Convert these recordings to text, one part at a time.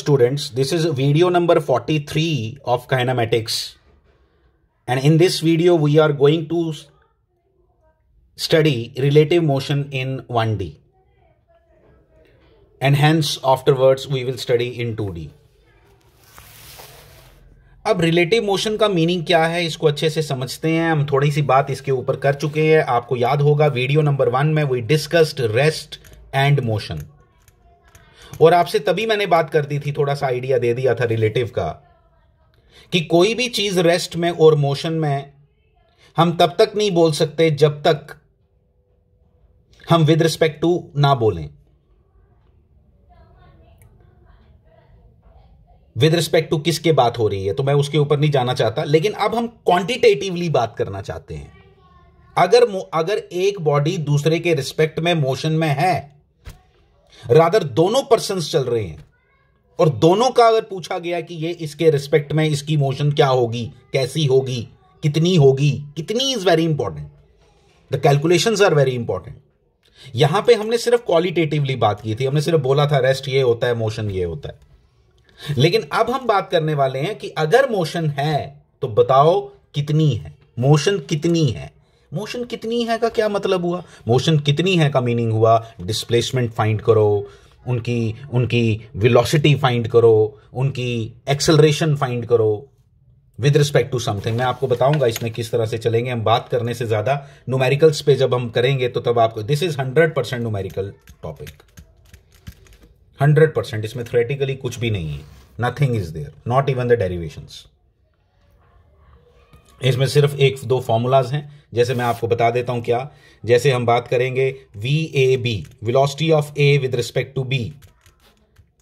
students, this is video number 43 of kinematics, and in this video we are going to study relative motion in 1D, and hence afterwards we will study in 2D. अब relative motion का meaning क्या है इसको अच्छे से समझते हैं। हम थोड़ी सी बात इसके ऊपर कर चुके हैं। आपको याद होगा वीडियो नंबर 1 में we discussed rest and motion, और आपसे तभी मैंने बात कर दी थी, थोड़ा सा आइडिया दे दिया था रिलेटिव का, कि कोई भी चीज रेस्ट में और मोशन में हम तब तक नहीं बोल सकते जब तक हम विद रिस्पेक्ट टू ना बोलें। विद रिस्पेक्ट टू किसके बात हो रही है तो मैं उसके ऊपर नहीं जाना चाहता, लेकिन अब हम क्वांटिटेटिवली बात करना चाहते हैं। अगर एक बॉडी दूसरे के रिस्पेक्ट में मोशन में है, रादर दोनों पर्सन्स चल रहे हैं, और दोनों का अगर पूछा गया कि ये इसके रिस्पेक्ट में इसकी मोशन क्या होगी, कैसी होगी, कितनी होगी, कितनी is very important, the calculations are very important. यहां पे हमने सिर्फ क्वालिटेटिवली बात की थी, हमने सिर्फ बोला था रेस्ट ये होता है, मोशन ये होता है। लेकिन अब हम बात करने वाले हैं कि अगर मोशन है तो बताओ कितनी है, मोशन कितनी है। मोशन कितनी है का क्या मतलब हुआ? मोशन कितनी है का मीनिंग हुआ डिस्प्लेसमेंट फाइंड करो, उनकी वेलोसिटी फाइंड करो, उनकी एक्सेलरेशन फाइंड करो विद रिस्पेक्ट टू समथिंग। मैं आपको बताऊंगा इसमें किस तरह से चलेंगे। हम बात करने से ज्यादा न्यूमेरिकल्स पे जब हम करेंगे तो तब आपको, दिस इज 100% न्यूमेरिकल टॉपिक, 100%। इसमें थ्योरेटिकली कुछ भी नहीं है, nothing is there, not even the derivations. इसमें सिर्फ एक दो फॉर्मूलाज हैं, जैसे मैं आपको बता देता हूं क्या। जैसे हम बात करेंगे VAB, velocity of A with respect to B,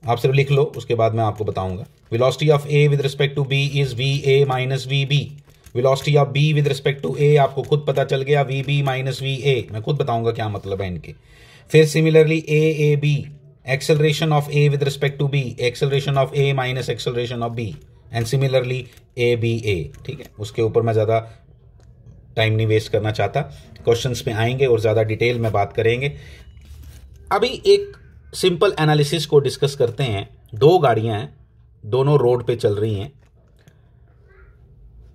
आप सिर्फ लिख लो, उसके बाद मैं आपको बताऊंगा। Velocity of A with respect to B is VA minus VB। Velocity of B with respect to A आपको खुद पता चल गया, VB माइनस VA। मैं खुद बताऊंगा क्या मतलब है इनके। फिर similarly AAB, acceleration of A with respect to B, acceleration of A minus acceleration of B, and similarly ABA। ठीक है, उसके ऊपर मैं ज़्यादा टाइम नहीं वेस्ट करना चाहता, क्वेश्चंस में आएंगे और ज़्यादा डिटेल में बात करेंगे। अभी एक सिंपल एनालिसिस को डिस्कस करते हैं। दो गाड़ियां हैं, दोनों रोड पे चल रही हैं।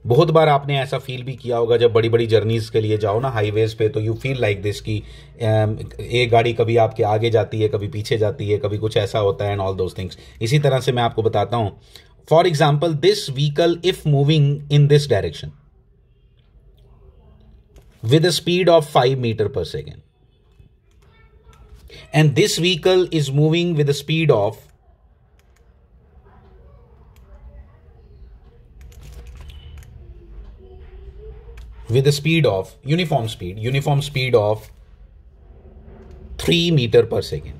बहुत बार आपने ऐसा फील भी किया होगा जब बड़ी बड़ी जर्नीज के लिए जाओ ना हाईवेज पे, तो यू फील लाइक दिस कि एक गाड़ी कभी आपके आगे जाती है, कभी पीछे जाती है, कभी कुछ ऐसा होता है एंड ऑल दोज थिंग्स। इसी तरह से मैं आपको बताता हूं। For example, this vehicle if moving in this direction with a speed of 5 meter per second, and this vehicle is moving with a speed of uniform speed of 3 meter per second,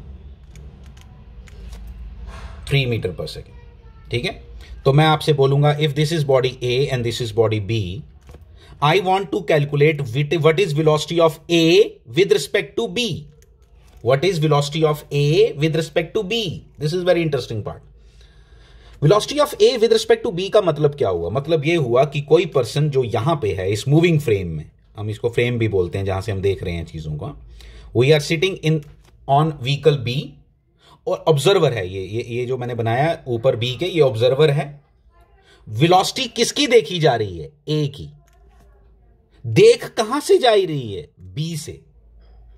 3 meter per second। ठीक है, तो मैं आपसे बोलूंगा if this is body A and this is body B, I want to calculate what is velocity of A with respect to B. What is velocity of A with respect to B? This is very interesting part. Velocity of A with respect to B का मतलब क्या हुआ? मतलब ये हुआ कि कोई person जो यहां पे है इस मूविंग फ्रेम में, हम इसको फ्रेम भी बोलते हैं जहां से हम देख रहे हैं चीजों को, we are sitting in on vehicle B, और ऑब्जर्वर है ये जो मैंने बनाया ऊपर B के, ये ऑब्जर्वर है। वेलोसिटी किसकी देखी जा रही है? A की। देख कहां से जा रही है? B से।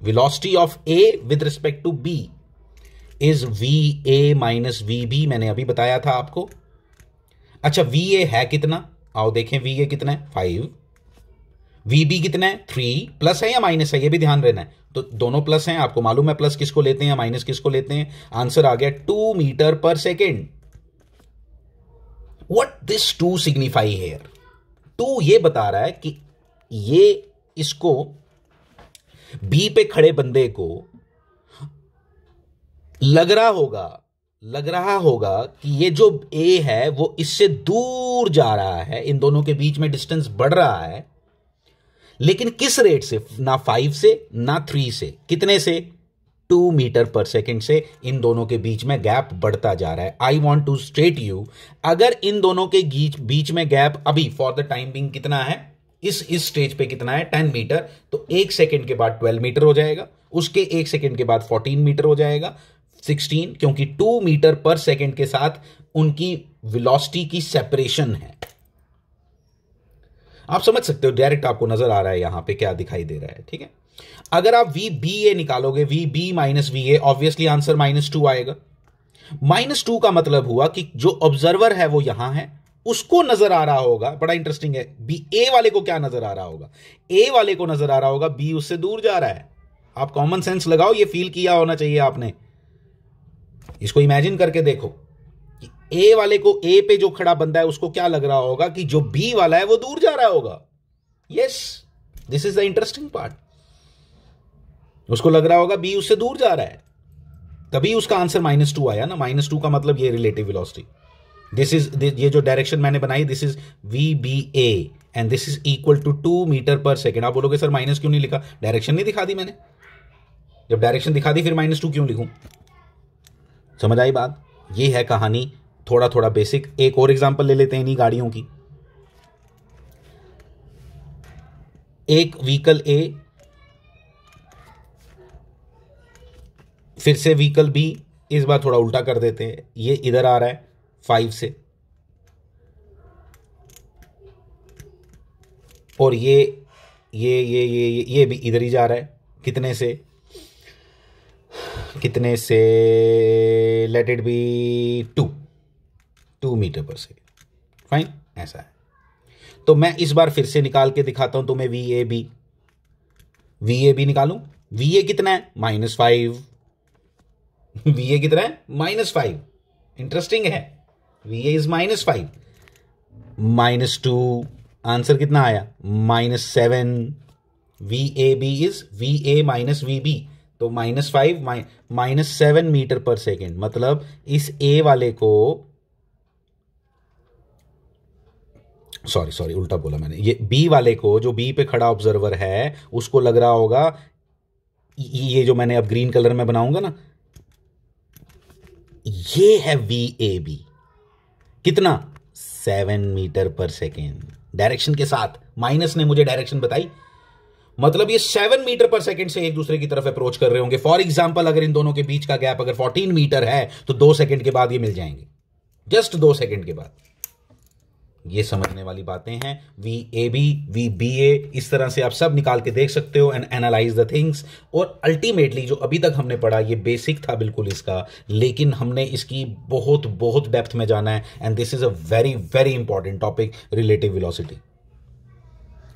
Velocity of A with respect to B is VA minus VB, मैंने अभी बताया था आपको। अच्छा, VA है कितना? आओ देखें, VA कितना है? 5। VB कितना है? 3। प्लस है या माइनस है, ये भी ध्यान देना है। तो दोनों प्लस हैं, आपको मालूम है प्लस किसको लेते हैं, माइनस किसको लेते हैं। आंसर आ गया 2 meter per second. What this 2 signify here? 2 ये बता रहा है कि ये इसको बी पे खड़े बंदे को लग रहा होगा कि ये जो ए है वो इससे दूर जा रहा है, इन दोनों के बीच में डिस्टेंस बढ़ रहा है, लेकिन किस रेट से? ना 5 से ना 3 से, कितने से? 2 मीटर पर सेकेंड से इन दोनों के बीच में गैप बढ़ता जा रहा है। I want to state you, अगर इन दोनों के बीच में गैप अभी फॉर द टाइम बिंग कितना है, इस स्टेज पे कितना है? 10 मीटर। तो 1 सेकेंड के बाद 12 मीटर हो जाएगा, उसके 1 सेकेंड के बाद 14 मीटर हो जाएगा, 16, क्योंकि 2 मीटर पर सेकेंड के साथ उनकी वेलोसिटी की सेपरेशन है। आप समझ सकते हो, डायरेक्ट आपको नजर आ रहा है यहां पे क्या दिखाई दे रहा है, ठीक है। अगर आप वी बी ए निकालोगे, V B minus V A, obviously answer -2 आएगा। -2 का मतलब हुआ कि जो ऑब्जर्वर है वो यहां है, उसको नजर आ रहा होगा, बड़ा इंटरेस्टिंग है, बी ए वाले को क्या नजर आ रहा होगा, ए वाले को नजर आ रहा होगा बी उससे दूर जा रहा है। आप कॉमन सेंस लगाओ, ये फील किया होना चाहिए आपने, इसको इमेजिन करके देखो कि ए वाले को, ए पे जो खड़ा बंदा है उसको क्या लग रहा होगा कि जो बी वाला है वो दूर जा रहा होगा। Yes, this is the interesting part. उसको लग रहा होगा बी उससे दूर जा रहा है, तभी उसका आंसर -2 आया ना। -2 का मतलब ये रिलेटिव वेलोसिटी, दिस इज, ये जो डायरेक्शन मैंने बनाई, this is V B A and this is equal to 2 meter per second. आप बोलोगे सर माइनस क्यों नहीं लिखा, डायरेक्शन नहीं दिखा दी मैंने, जब डायरेक्शन दिखा दी फिर -2 क्यों लिखूं। समझ आई बात, ये है कहानी, थोड़ा थोड़ा बेसिक। एक और एग्जांपल ले लेते हैं इन्हीं गाड़ियों की। एक व्हीकल ए, फिर से व्हीकल बी, इस बार थोड़ा उल्टा कर देते हैं, ये इधर आ रहा है 5 से, और ये भी इधर ही जा रहा है, कितने से, late it B 2 meter per second, fine, ऐसा है। तो मैं इस बार फिर से निकाल के दिखाता हूं तुम्हें वी ए बी निकालूं। वी ए कितना है, -5, वी ए कितना है, -5, इंटरेस्टिंग है, वी ए इज -5, -2, आंसर कितना आया, -7, V A B is V A minus V B, तो -5 -7 मीटर पर सेकेंड, मतलब इस ए वाले को, सॉरी उल्टा बोला मैंने, ये बी वाले को, जो बी पे खड़ा ऑब्जर्वर है उसको लग रहा होगा, ये जो मैंने अब ग्रीन कलर में बनाऊंगा ना, ये है वी ए बी, कितना, 7 मीटर पर सेकेंड, डायरेक्शन के साथ, माइनस ने मुझे डायरेक्शन बताई, मतलब ये 7 मीटर पर सेकेंड से एक दूसरे की तरफ अप्रोच कर रहे होंगे। फॉर एग्जाम्पल, अगर इन दोनों के बीच का गैप अगर 14 मीटर है तो 2 सेकेंड के बाद ये मिल जाएंगे, जस्ट 2 सेकेंड के बाद। ये समझने वाली बातें हैं। V A B, V B A, इस तरह से आप सब निकाल के देख सकते हो एंड एनालाइज द थिंग्स। और अल्टीमेटली जो अभी तक हमने पढ़ा ये बेसिक था बिल्कुल इसका, लेकिन हमने इसकी बहुत बहुत डेप्थ में जाना है and this is a very very important topic, relative velocity,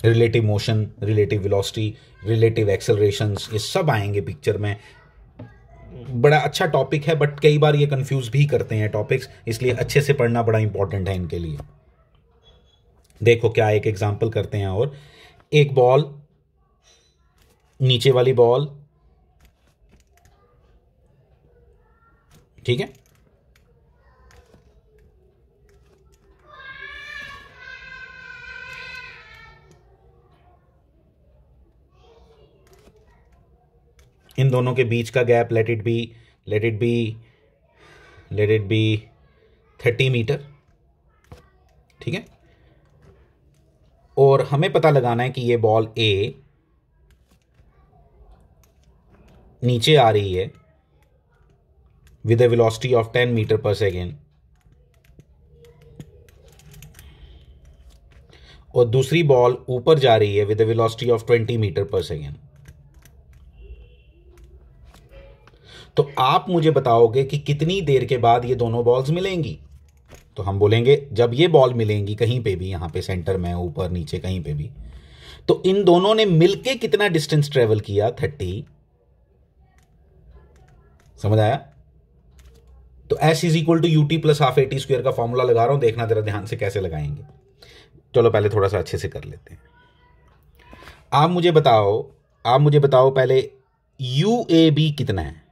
relative motion, relative velocity, relative accelerations, ये सब आएंगे पिक्चर में। बड़ा अच्छा टॉपिक है, बट कई बार ये कंफ्यूज भी करते हैं टॉपिक्स, इसलिए अच्छे से पढ़ना बड़ा इंपॉर्टेंट है इनके लिए। देखो क्या, एक एग्जांपल करते हैं, और एक बॉल, नीचे वाली बॉल, ठीक है, इन दोनों के बीच का gap let it be 30 meter, ठीक है। और हमें पता लगाना है कि ये बॉल ए नीचे आ रही है with a velocity of 10 metre per second, और दूसरी बॉल ऊपर जा रही है with a velocity of 20 meter per second. तो आप मुझे बताओगे कि कितनी देर के बाद ये दोनों बॉल्स मिलेंगी। तो हम बोलेंगे जब ये बॉल मिलेंगी कहीं पे भी, यहां पे सेंटर में, ऊपर नीचे कहीं पे भी, तो इन दोनों ने मिलके कितना डिस्टेंस ट्रेवल किया, 30। समझ आया। तो S is equal to UT plus half AT square का फॉर्मूला लगा रहा हूं, देखना जरा ध्यान से कैसे लगाएंगे। चलो पहले थोड़ा सा अच्छे से कर लेते हैं। आप मुझे बताओ पहले UAB कितना है।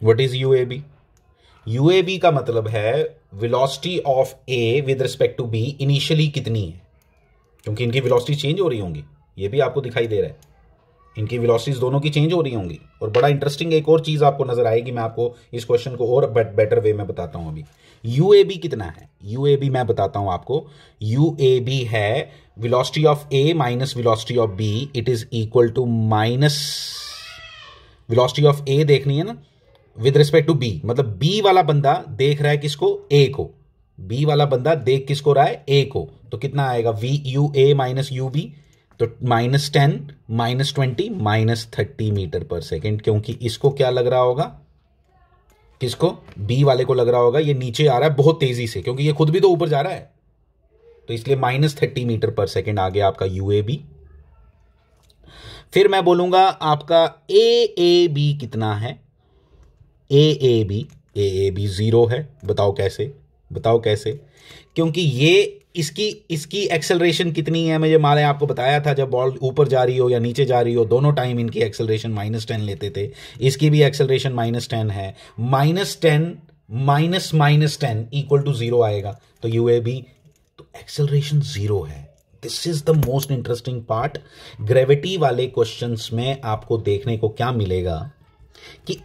What is UAB? UAB का मतलब है velocity of A with respect to B initially कितनी है, क्योंकि इनकी वेलोसिटी चेंज हो रही होंगी, ये भी आपको दिखाई दे रहा है। इनकी वेलोसिटीज दोनों की चेंज हो रही होंगी। और बड़ा इंटरेस्टिंग एक और चीज आपको नजर आएगी, मैं आपको इस क्वेश्चन को और बेटर वे में बताता हूं। अभी यूएबी कितना है, यूएबी मैं बताता हूं आपको। यूएबी है velocity of A minus velocity of B, it is equal to minus velocity of A देखनी है ना विद रिस्पेक्ट टू बी, मतलब बी वाला बंदा देख रहा है किसको, ए को। बी वाला बंदा देख किसको रहा है, ए को। तो कितना आएगा, V U A minus U B, तो -10 -20 -30 मीटर पर सेकेंड, क्योंकि इसको क्या लग रहा होगा, किसको, बी वाले को लग रहा होगा ये नीचे आ रहा है बहुत तेजी से, क्योंकि ये खुद भी तो ऊपर जा रहा है, तो इसलिए -30 मीटर पर सेकेंड आ गया आपका यूएबी। फिर मैं बोलूंगा आपका ए बी कितना है, ए बी 0 है। बताओ कैसे, बताओ कैसे, क्योंकि ये इसकी एक्सेलरेशन कितनी है, मुझे माने आपको बताया था जब बॉल ऊपर जा रही हो या नीचे जा रही हो दोनों टाइम इनकी एक्सेलरेशन -10 लेते थे, इसकी भी एक्सेलरेशन -10 है। -10 -10 इक्वल टू 0 आएगा, तो यूएबी, तो एक्सेलरेशन 0 है। This is the most interesting part. Gravity वाले क्वेश्चंस में आपको देखने को क्या मिलेगा कि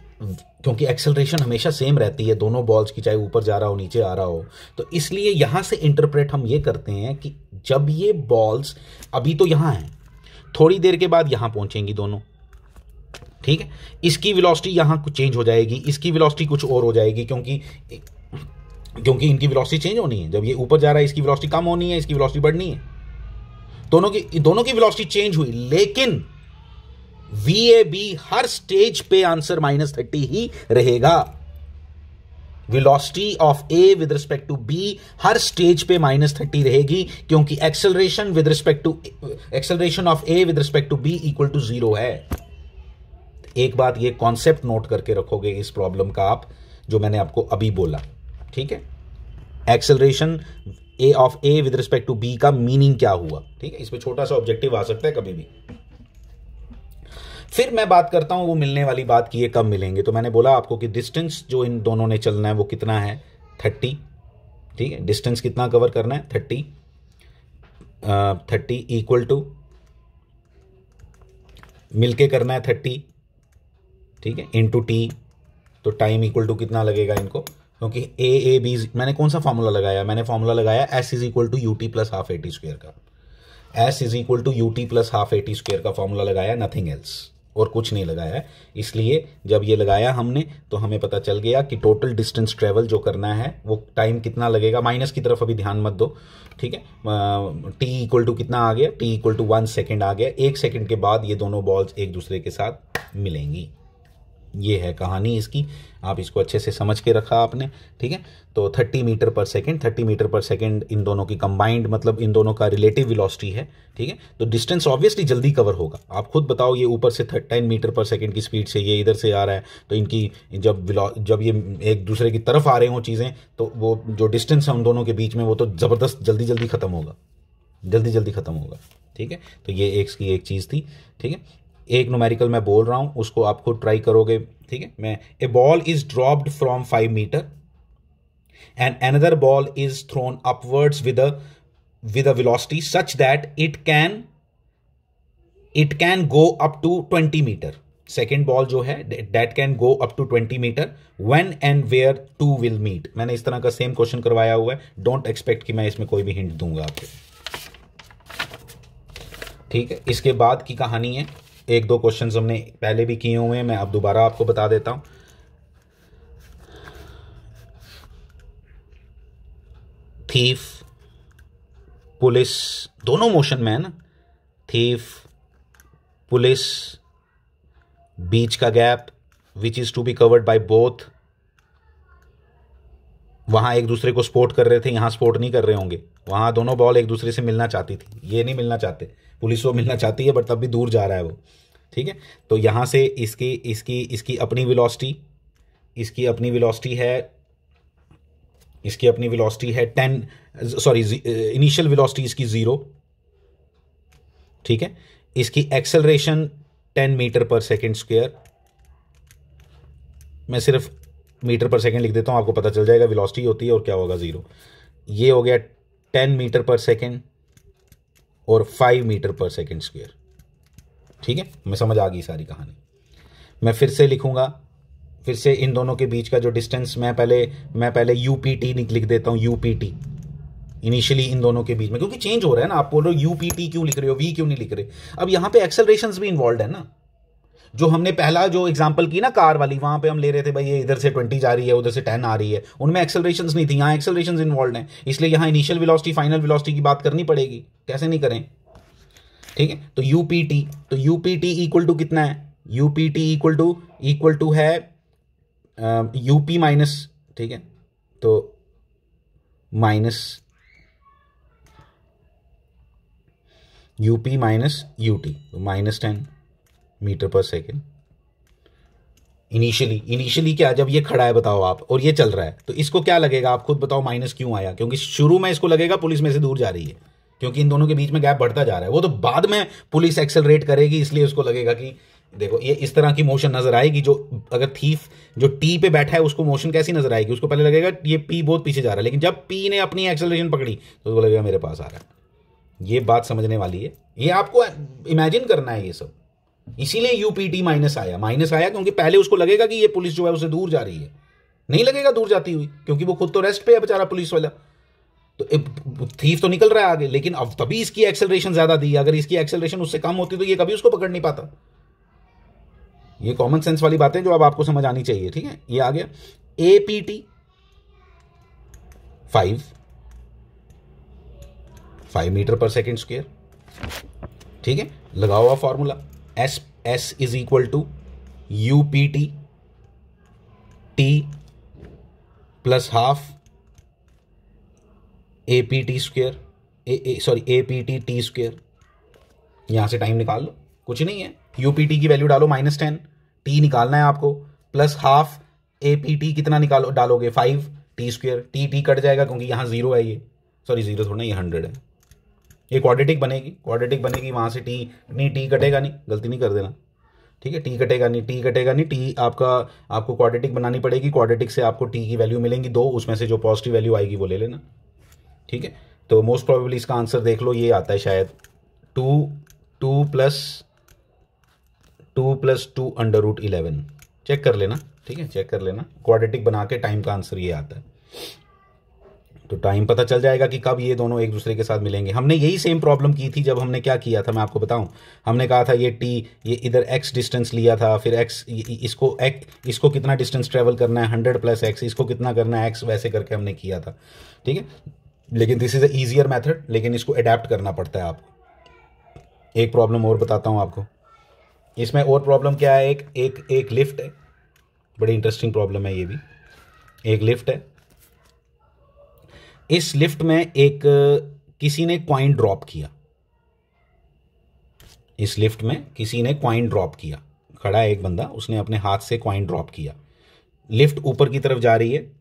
क्योंकि एक्सेलरेशन हमेशा सेम रहती है दोनों बॉल्स की, चाहे ऊपर जा रहा हो नीचे आ रहा हो, तो इसलिए यहां से इंटरप्रेट हम ये करते हैं कि जब ये बॉल्स अभी तो यहां हैं, थोड़ी देर के बाद यहां पहुंचेंगी दोनों, ठीक है, इसकी वेलोसिटी यहां कुछ चेंज हो जाएगी, इसकी वेलोसिटी कुछ और हो जाएगी, क्योंकि इनकी वेलोसिटी चेंज होनी है। जब ये ऊपर जा रहा है इसकी वेलोसिटी कम होनी है, इसकी वेलोसिटी बढ़नी है, दोनों की वेलोसिटी चेंज हुई, लेकिन वीएबी हर स्टेज पे आंसर -30 ही रहेगा। Velocity of A with respect to B हर स्टेज पे -30 रहेगी, क्योंकि acceleration of A with respect to B equal to 0 है। एक बात ये कॉन्सेप्ट नोट करके रखोगे इस प्रॉब्लम का आप, जो मैंने आपको अभी बोला, ठीक है। Acceleration of A with respect to B का मीनिंग क्या हुआ, ठीक है। इसमें छोटा सा ऑब्जेक्टिव आ सकता है कभी भी। फिर मैं बात करता हूं वो मिलने वाली बात की, ये कब मिलेंगे। तो मैंने बोला आपको कि डिस्टेंस जो इन दोनों ने चलना है वो कितना है, 30, ठीक है। डिस्टेंस कितना कवर करना है, 30 इक्वल टू मिलके करना है 30, ठीक है, इनटू टी, तो टाइम इक्वल टू कितना लगेगा इनको, क्योंकि ए बी मैंने कौन सा फॉर्मूला लगाया, मैंने फॉर्मूला लगाया S is equal to UT plus half AT square का। S is equal to UT plus half AT square का फॉर्मूला लगाया, नथिंग एल्स, और कुछ नहीं लगाया। इसलिए जब ये लगाया हमने तो हमें पता चल गया कि टोटल डिस्टेंस ट्रेवल जो करना है वो टाइम कितना लगेगा, माइनस की तरफ अभी ध्यान मत दो, ठीक है। टी इक्वल टू कितना आ गया, टी इक्वल टू 1 सेकेंड आ गया। 1 सेकेंड के बाद ये दोनों बॉल्स एक दूसरे के साथ मिलेंगी। ये है कहानी इसकी, आप इसको अच्छे से समझ के रखा आपने, ठीक है। तो 30 metre per second, 30 metre per second in दोनों की कंबाइंड, मतलब इन दोनों का रिलेटिव वेलोसिटी है, ठीक है। तो डिस्टेंस ऑब्वियसली जल्दी कवर होगा। आप खुद बताओ, ये ऊपर से 10 मीटर पर सेकेंड की स्पीड से ये इधर से आ रहा है, तो इनकी जब ये एक दूसरे की तरफ आ रहे हों चीज़ें, तो वो जो डिस्टेंस है उन दोनों के बीच में वो तो ज़बरदस्त जल्दी जल्दी खत्म होगा, जल्दी जल्दी खत्म होगा, ठीक है। तो ये एक चीज़ थी, ठीक है। एक न्यूमेरिकल मैं बोल रहा हूं, उसको आप खुद ट्राई करोगे, ठीक है। मैं a ball is dropped from 5 metre and another ball is thrown upwards with a velocity such that it can go up to 20 metre. Second ball जो है that can go up to 20 metre, when and where two will meet. मैंने इस तरह का same question करवाया हुआ है, don't expect कि मैं इसमें कोई भी हिंट दूंगा आपको, ठीक है। इसके बाद की कहानी है, 1-2 क्वेश्चंस हमने पहले भी किए हुए हैं, मैं अब दोबारा आपको बता देता हूं। थीफ, पुलिस, दोनों मोशन में है ना, थीफ, पुलिस, बीच का gap which is to be covered by both. वहां एक दूसरे को स्पोर्ट कर रहे थे, यहां स्पोर्ट नहीं कर रहे होंगे, वहां दोनों बॉल एक दूसरे से मिलना चाहती थी, ये नहीं मिलना चाहते, पुलिस वो मिलना चाहती है बट तब भी दूर जा रहा है वो, ठीक है। तो यहां से इसकी अपनी वेलोसिटी, इसकी अपनी वेलोसिटी है 10, सॉरी इनिशियल वेलोसिटी इसकी 0, ठीक है। इसकी acceleration 10 metre per second square, मैं सिर्फ मीटर पर सेकेंड लिख देता हूं, आपको पता चल जाएगा वेलोसिटी होती है और क्या होगा 0। ये हो गया 10 मीटर पर सेकेंड और 5 मीटर पर सेकेंड स्क्वायर, ठीक है, मैं समझ आ गई सारी कहानी। मैं फिर से लिखूंगा, फिर से इन दोनों के बीच का जो डिस्टेंस मैं पहले यूपीटी लिख देता हूं, यूपीटी इनिशियली इन दोनों के बीच में, क्योंकि चेंज हो रहा है ना। आप बोल रहे हो यूपीटी क्यों लिख रहे हो, वी क्यों नहीं लिख रहे। अब यहां पे एक्सेलरेशंस भी इन्वॉल्व है ना। जो हमने पहला जो एग्जांपल की ना कार वाली, वहां पे हम ले रहे थे भाई ये इधर से 20 जा रही है, उधर से 10 आ रही है, उनमें एक्सेलरेशंस नहीं थी, यहां एक्सेलरेशंस इन्वॉल्व हैं, इसलिए यहां इनिशियल वेलोसिटी फाइनल वेलोसिटी की बात करनी पड़ेगी, कैसे नहीं करें। ठीक है, तो यूपीटी इक्वल टू कितना है, यूपीटी इक्वल टू है यूपी माइनस, ठीक है, तो माइनस यूपी माइनस यूटी, तो -10 मीटर पर सेकेंड। इनिशियली क्या, जब ये खड़ा है बताओ आप और ये चल रहा है, तो इसको क्या लगेगा आप खुद बताओ, माइनस क्यों आया। क्योंकि शुरू में इसको लगेगा पुलिस में से दूर जा रही है, क्योंकि इन दोनों के बीच में गैप बढ़ता जा रहा है। वो तो बाद में पुलिस एक्सेलरेट करेगी, इसलिए उसको लगेगा कि देखो ये इस तरह की मोशन नजर आएगी। जो अगर थीफ जो टी पे बैठा है उसको मोशन कैसी नजर आएगी, उसको पहले लगेगा ये पी बहुत पीछे जा रहा है, लेकिन जब पी ने अपनी एक्सेलरेशन पकड़ी तो उसको लगेगा मेरे पास आ रहा है। ये बात समझने वाली है, ये आपको इमेजिन करना है ये सब। इसीलिए यूपीटी माइनस आया क्योंकि पहले उसको लगेगा कि ये पुलिस जो है उससे दूर जा रही है, नहीं लगेगा दूर जाती हुई, क्योंकि वो खुद तो रेस्ट पे है बेचारा पुलिस वाला, तो थीफ तो निकल रहा है आगे। लेकिन अब तभी इसकी एक्सेलरेशन ज्यादा दी, अगर इसकी एक्सेलरेशन उससे कम होती तो ये कभी उसको पकड़ नहीं पाता। ये कॉमन सेंस वाली बातें जो अब आपको समझ आनी चाहिए। ठीक है, ये आ गया APT 5 meter per second square. ठीक है, लगा हुआ formula S is equal to UPT T plus half APT square, APT T square. यहां से टाइम निकाल लो, कुछ नहीं है, यूपीटी की वैल्यू डालो -10, टी निकालना है आपको, प्लस हाफ एपीटी कितना डालोगे 5 टी स्क्वायर, टी कट जाएगा क्योंकि यहां 0 है, ये सॉरी 0 थोड़ा, ये 100 है। ये क्वाड्रेटिक बनेगी, वहां से टी कटेगा नहीं, गलती नहीं कर देना। ठीक है, टी कटेगा नहीं, टी आपको क्वाड्रेटिक बनानी पड़ेगी। क्वाड्रेटिक से आपको टी की वैल्यू मिलेंगी 2, उसमें से जो पॉजिटिव वैल्यू आएगी वो ले लेना। ठीक है, तो मोस्ट प्रोबेबली इसका आंसर देख लो, ये आता है शायद 2 प्लस 2 √11। चेक कर लेना, ठीक है, चेक कर लेना, क्वाड्रेटिक बना के टाइम का आंसर ये आता है। तो टाइम पता चल जाएगा कि कब ये दोनों एक दूसरे के साथ मिलेंगे। हमने यही सेम प्रॉब्लम की थी, जब हमने क्या किया था मैं आपको बताऊं। हमने कहा था ये इधर x डिस्टेंस लिया था, फिर x इसको कितना डिस्टेंस ट्रेवल करना है 100 + x, इसको कितना करना है x, वैसे करके हमने किया था। ठीक है, लेकिन this is a easier method, लेकिन इसको अडेप्ट करना पड़ता है आपको। एक प्रॉब्लम और बताता हूं आपको इसमें, और प्रॉब्लम क्या है, एक लिफ्ट है, बड़ी इंटरेस्टिंग प्रॉब्लम है ये भी। एक लिफ्ट है, इस लिफ्ट में किसी ने कॉइन ड्रॉप किया, इस लिफ्ट में किसी ने कॉइन ड्रॉप किया, खड़ा है एक बंदा, उसने अपने हाथ से कॉइन ड्रॉप किया। लिफ्ट ऊपर की तरफ जा रही है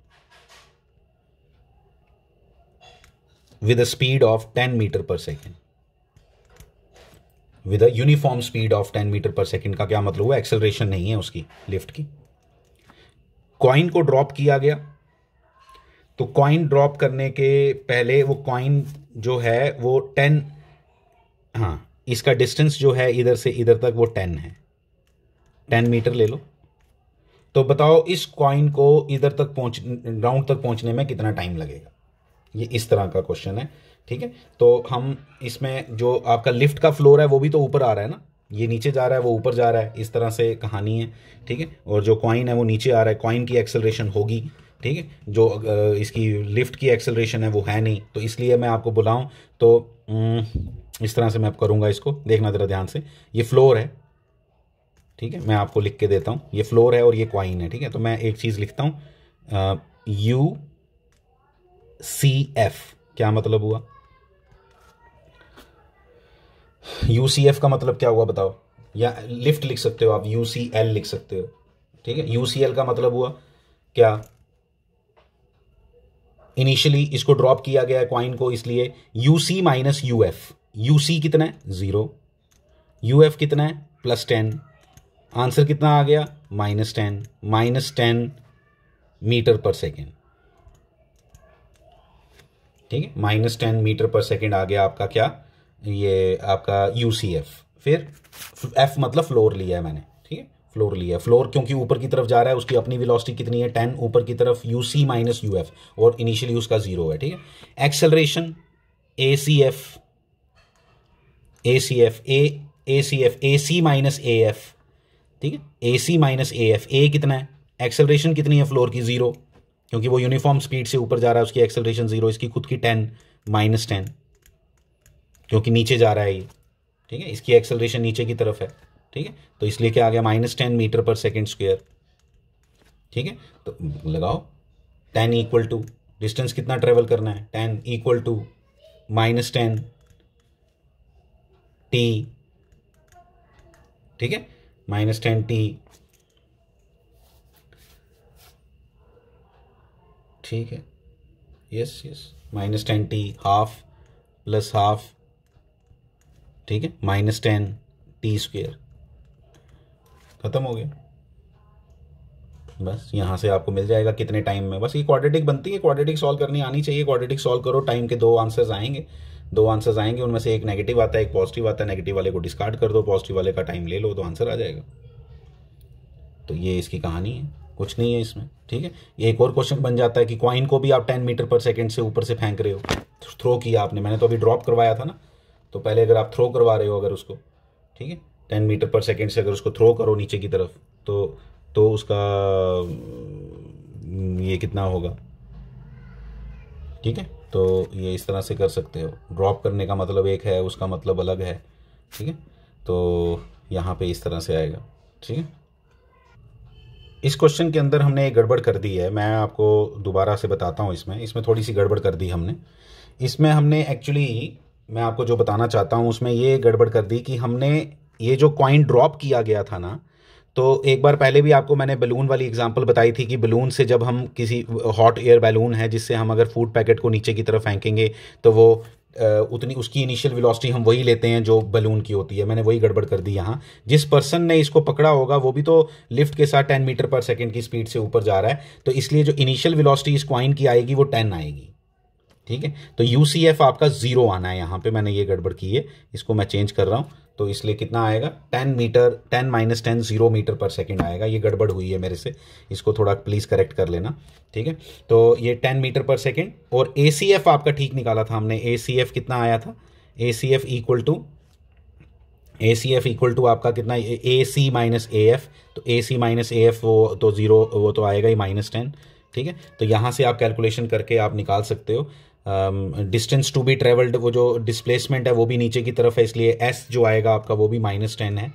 with a speed of 10 metre per second, with a uniform speed of 10 metre per second. का क्या मतलब हुआ, एक्सेलरेशन नहीं है उसकी लिफ्ट की। कॉइन को ड्रॉप किया गया, तो कॉइन ड्रॉप करने के पहले वो कॉइन जो है वो 10, हाँ, इसका डिस्टेंस जो है इधर से इधर तक वो 10 है, 10 मीटर ले लो। तो बताओ इस कॉइन को इधर तक ग्राउंड तक पहुंचने में कितना टाइम लगेगा। ये इस तरह का क्वेश्चन है। ठीक है, तो हम इसमें जो आपका लिफ्ट का फ्लोर है वो भी तो ऊपर आ रहा है ना, ये नीचे जा रहा है वो ऊपर जा रहा है, इस तरह से कहानी है। ठीक है, और जो कॉइन है वो नीचे आ रहा है, कॉइन की एक्सेलरेशन होगी। ठीक है, जो इसकी लिफ्ट की एक्सेलरेशन है वो है नहीं, तो इसलिए मैं आपको बुलाऊं तो इस तरह से मैं करूंगा, इसको देखना जरा ध्यान से। ये फ्लोर है, ठीक है, मैं आपको लिख के देता हूं, ये फ्लोर है और ये कॉइन है। ठीक है, तो मैं एक चीज लिखता हूं, UCF। क्या मतलब हुआ, UCF का मतलब क्या हुआ बताओ, या लिफ्ट लिख सकते हो आप, UCL लिख सकते हो। ठीक है, UCL का मतलब हुआ क्या, इनिशियली इसको ड्रॉप किया गया है कॉइन को, इसलिए UC माइनस UF। UC कितना है 0, UF कितना है +10, आंसर कितना आ गया -10 मीटर पर सेकेंड। ठीक है, -10 मीटर पर सेकेंड आ गया आपका क्या, ये आपका UCF। फिर एफ मतलब फ्लोर लिया है मैंने, ठीक है, फ्लोर लिया है। फ्लोर क्योंकि ऊपर की तरफ जा रहा है, उसकी अपनी वेलोसिटी कितनी है 10 ऊपर की तरफ, यूसी माइनस यूएफ, और इनिशियली उसका 0 है, ठीक है। Acceleration ACF AC minus AF, ठीक है, AC माइनस AF। ए कितना है, एक्सेलरेशन कितनी है फ्लोर की 0, क्योंकि वो यूनिफॉर्म स्पीड से ऊपर जा रहा है, उसकी एक्सेलरेशन 0, इसकी खुद की 10 माइनस 10 क्योंकि नीचे जा रहा है ये, ठीक है, इसकी एक्सेलरेशन नीचे की तरफ है, ठीक है, तो इसलिए क्या आ गया -10 मीटर पर सेकेंड स्क्वायर, ठीक है। तो लगाओ 10 इक्वल टू डिस्टेंस कितना ट्रेवल करना है, 10 इक्वल टू -10 t, ठीक है, -10 t, ठीक है, yes yes, -10 t half plus half, ठीक है, -10 t स्क्वायर, खत्म हो गया। बस यहाँ से आपको मिल जाएगा कितने टाइम में। बस ये क्वाड्रेटिक बनती है, क्वाड्रेटिक सॉल्व करनी आनी चाहिए। क्वाड्रेटिक सॉल्व करो, टाइम के 2 आंसर्स आएंगे, 2 आंसर्स आएंगे, उनमें से एक नेगेटिव आता है, एक पॉजिटिव आता है। नेगेटिव वाले को डिस्कार्ड कर दो, पॉजिटिव वाले का टाइम ले लो, तो आंसर आ जाएगा। तो ये इसकी कहानी है, कुछ नहीं है इसमें, ठीक है। ये एक और क्वेश्चन बन जाता है कि कॉइन को भी आप 10 मीटर पर सेकेंड से ऊपर से फेंक रहे हो, थ्रो किया आपने, मैंने तो अभी ड्रॉप करवाया था ना, तो पहले अगर आप थ्रो करवा रहे हो अगर उसको, ठीक है, 10 मीटर पर सेकेंड से अगर उसको थ्रो करो नीचे की तरफ, तो उसका ये कितना होगा, ठीक है। तो ये इस तरह से कर सकते हो, ड्रॉप करने का मतलब एक है, उसका मतलब अलग है, ठीक है। तो यहाँ पे इस तरह से आएगा, ठीक है। इस क्वेश्चन के अंदर हमने एक गड़बड़ कर दी है, मैं आपको दोबारा से बताता हूँ। इसमें थोड़ी सी गड़बड़ कर दी हमने। इसमें हमने एक्चुअली, मैं आपको जो बताना चाहता हूँ उसमें ये गड़बड़ कर दी कि हमने ये जो कॉइन ड्रॉप किया गया था ना, तो एक बार पहले भी आपको मैंने बलून वाली एग्जांपल बताई थी कि बलून से जब हम किसी हॉट एयर बैलून है जिससे हम अगर फूड पैकेट को नीचे की तरफ फेंकेंगे तो वो उतनी उसकी इनिशियल वेलोसिटी हम वही लेते हैं जो बलून की होती है। मैंने वही गड़बड़ कर दी यहाँ। जिस पर्सन ने इसको पकड़ा होगा वो भी तो लिफ्ट के साथ 10 मीटर पर सेकेंड की स्पीड से ऊपर जा रहा है, तो इसलिए जो इनिशियल वेलोसिटी इस कॉइन की आएगी वो 10 आएगी, ठीक है। तो UCF आपका 0 आना है, यहाँ पे मैंने ये गड़बड़ की है, इसको मैं चेंज कर रहा हूँ। तो इसलिए कितना आएगा 10 माइनस 10 0 मीटर पर सेकेंड आएगा। ये गड़बड़ हुई है मेरे से, इसको थोड़ा प्लीज़ करेक्ट कर लेना, ठीक है। तो ये 10 मीटर पर सेकेंड, और ACF आपका ठीक निकाला था हमने। ACF कितना आया था, ACF इक्वल टू आपका कितना, AC माइनस AF, तो AC माइनस AF वो तो 0, वो तो आएगा ही -10, ठीक है। तो यहाँ से आप कैलकुलेशन करके आप निकाल सकते हो। डिस्टेंस टू बी ट्रेवल्ड, वो जो डिस्प्लेसमेंट है वो भी नीचे की तरफ है, इसलिए S जो आएगा आपका वो भी -10 है,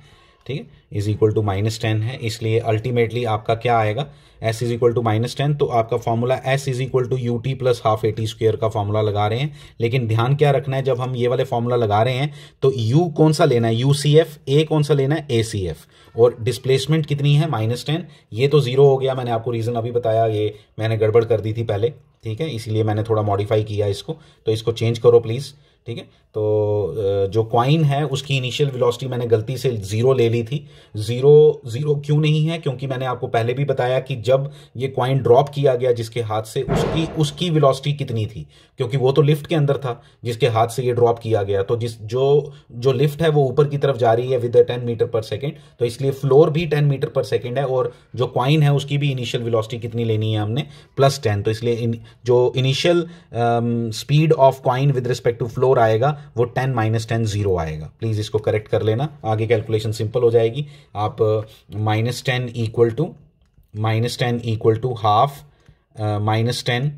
ठीक है, इज इक्वल टू -10 है। इसलिए अल्टीमेटली आपका क्या आएगा, S इज इक्वल टू -10। तो आपका formula S is equal to UT plus half AT square का फॉर्मूला लगा रहे हैं। लेकिन ध्यान क्या रखना है, जब हम ये वाले फॉर्मूला लगा रहे हैं तो U कौन सा लेना है, UCF, A कौन सा लेना है, ACF, और डिस्प्लेसमेंट कितनी है -10। ये तो 0 हो गया, मैंने आपको रीज़न अभी बताया, ये मैंने गड़बड़ कर दी थी पहले, ठीक है, इसीलिए मैंने थोड़ा मॉडिफाई किया इसको। तो इसको चेंज करो प्लीज़, ठीक है। तो जो कॉइन है उसकी इनिशियल वेलोसिटी मैंने गलती से 0 ले ली थी। 0 क्यों नहीं है, क्योंकि मैंने आपको पहले भी बताया कि जब ये कॉइन ड्रॉप किया गया जिसके हाथ से, उसकी वेलोसिटी कितनी थी, क्योंकि वो तो लिफ्ट के अंदर था जिसके हाथ से ये ड्रॉप किया गया। तो जो लिफ्ट है वो ऊपर की तरफ जा रही है विद 10 मीटर पर सेकेंड, तो इसलिए फ्लोर भी 10 मीटर पर सेकेंड है, और जो कॉइन है उसकी भी इनिशियल वेलोसिटी कितनी लेनी है हमने, +10। तो इसलिए जो initial speed of coin with respect to floor आएगा वो 10 माइनस 10 0 आएगा। प्लीज इसको करेक्ट कर लेना, आगे कैलकुलेशन सिंपल हो जाएगी। आप -10 equal to half -10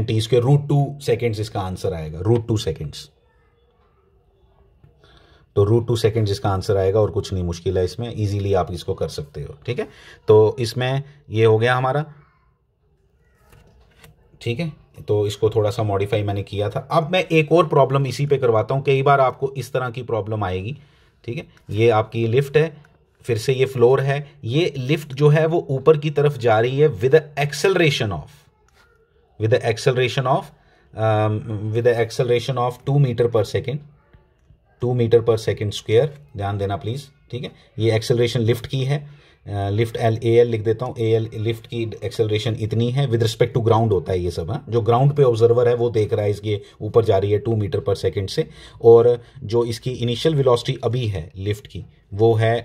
t square √2 seconds इसका आंसर आएगा, √2 सेकेंड्स। तो √2 सेकेंड्स इसका आंसर आएगा, और कुछ नहीं मुश्किल है इसमें, इजीली आप इसको कर सकते हो, ठीक है। तो इसमें ये हो गया हमारा, ठीक है। तो इसको थोड़ा सा मॉडिफाई मैंने किया था। अब मैं एक और प्रॉब्लम इसी पे करवाता हूँ, कई बार आपको इस तरह की प्रॉब्लम आएगी, ठीक है। ये आपकी लिफ्ट है, फिर से ये फ्लोर है, ये लिफ्ट जो है वो ऊपर की तरफ जा रही है with acceleration of 2 meter per second, 2 meter per second square, ध्यान देना प्लीज, ठीक है। ये एक्सेलरेशन लिफ्ट की है, लिफ्ट एल, ए एल लिख देता हूँ, ए एल लिफ्ट की एक्सेलरेशन इतनी है, विद रिस्पेक्ट टू ग्राउंड होता है ये सब, हाँ? जो ग्राउंड पे ऑब्जर्वर है वो देख रहा है इसकी ऊपर जा रही है 2 मीटर पर सेकेंड से, और जो इसकी इनिशियल वेलोसिटी अभी है लिफ्ट की वो है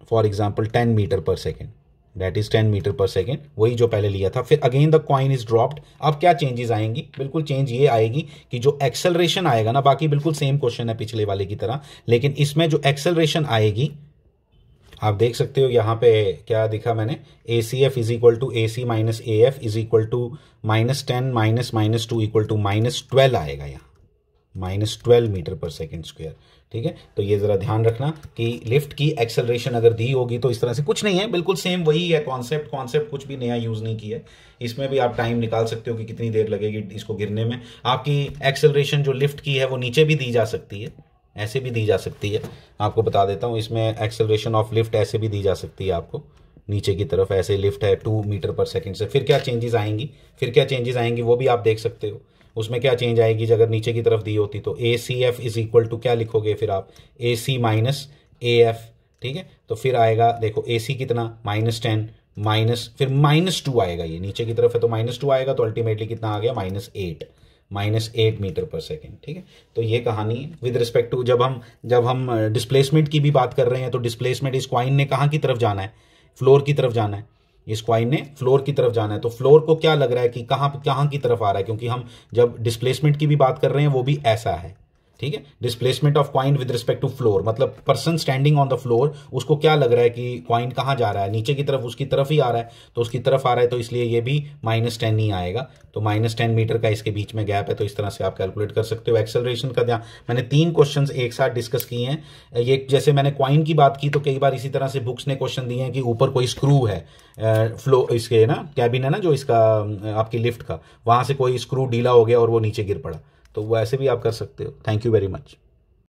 for example 10 metre per second, that is 10 metre per second, वही जो पहले लिया था। फिर again the coin is dropped. अब क्या चेंजेस आएंगी, बिल्कुल चेंज ये आएगी कि जो एक्सेलरेशन आएगा ना, बाकी बिल्कुल सेम क्वेश्चन है पिछले वाले की तरह, लेकिन इसमें जो एक्सेलरेशन आएगी आप देख सकते हो यहाँ पे क्या दिखा मैंने, A C F is equal to A C minus A F is equal to -10 minus -2 equal to -12 आएगा यहाँ, -12 मीटर पर सेकेंड स्क्वायर, ठीक है। तो ये जरा ध्यान रखना कि लिफ्ट की एक्सेलरेशन अगर दी होगी तो इस तरह से कुछ नहीं है, बिल्कुल सेम वही है कॉन्सेप्ट कुछ भी नया यूज नहीं किया है। इसमें भी आप टाइम निकाल सकते हो कि कितनी देर लगेगी इसको गिरने में। आपकी एक्सेलरेशन जो लिफ्ट की है वो नीचे भी दी जा सकती है, ऐसे भी दी जा सकती है, आपको बता देता हूँ। इसमें एक्सेलरेशन ऑफ लिफ्ट ऐसे भी दी जा सकती है आपको, नीचे की तरफ ऐसे लिफ्ट है 2 मीटर पर सेकेंड से। फिर क्या चेंजेस आएंगी वो भी आप देख सकते हो। उसमें क्या चेंज आएगी, अगर नीचे की तरफ दी होती तो A C F is equal to क्या लिखोगे फिर आप, ए सी माइनस ए एफ, ठीक है। तो फिर आएगा देखो ए सी कितना -10 माइनस फिर -2 आएगा, ये नीचे की तरफ है तो -2 आएगा, तो अल्टीमेटली कितना आ गया -8 मीटर पर सेकेंड, ठीक है। तो ये कहानी है विद रिस्पेक्ट टू जब हम डिस्प्लेसमेंट की भी बात कर रहे हैं, तो डिस्प्लेसमेंट इस कॉइन ने कहाँ की तरफ जाना है, फ्लोर की तरफ जाना है, इस कॉइन ने फ्लोर की तरफ जाना है। तो फ्लोर को क्या लग रहा है कि कहाँ की तरफ आ रहा है, क्योंकि हम जब डिस्प्लेसमेंट की भी बात कर रहे हैं वो भी ऐसा है, ठीक है। Displacement of coin with respect to floor, मतलब person standing on the floor, उसको क्या लग रहा है कि कॉइन कहाँ जा रहा है, नीचे की तरफ, उसकी तरफ ही आ रहा है, तो उसकी तरफ आ रहा है, तो इसलिए ये भी -10 ही आएगा। तो -10 मीटर का इसके बीच में गैप है, तो इस तरह से आप कैलकुलेट कर सकते हो। एक्सेलरेशन का ध्यान, मैंने 3 क्वेश्चंस एक साथ डिस्कस किए हैं। ये जैसे मैंने कॉइन की बात की तो कई बार इसी तरह से बुक्स ने क्वेश्चन दिए हैं कि ऊपर कोई स्क्रू है, फ्लो इसके ना कैबिन है ना जो इसका आपकी लिफ्ट का, वहां से कोई स्क्रू ढीला हो गया और वो नीचे गिर पड़ा, तो वो ऐसे भी आप कर सकते हो। Thank you very much.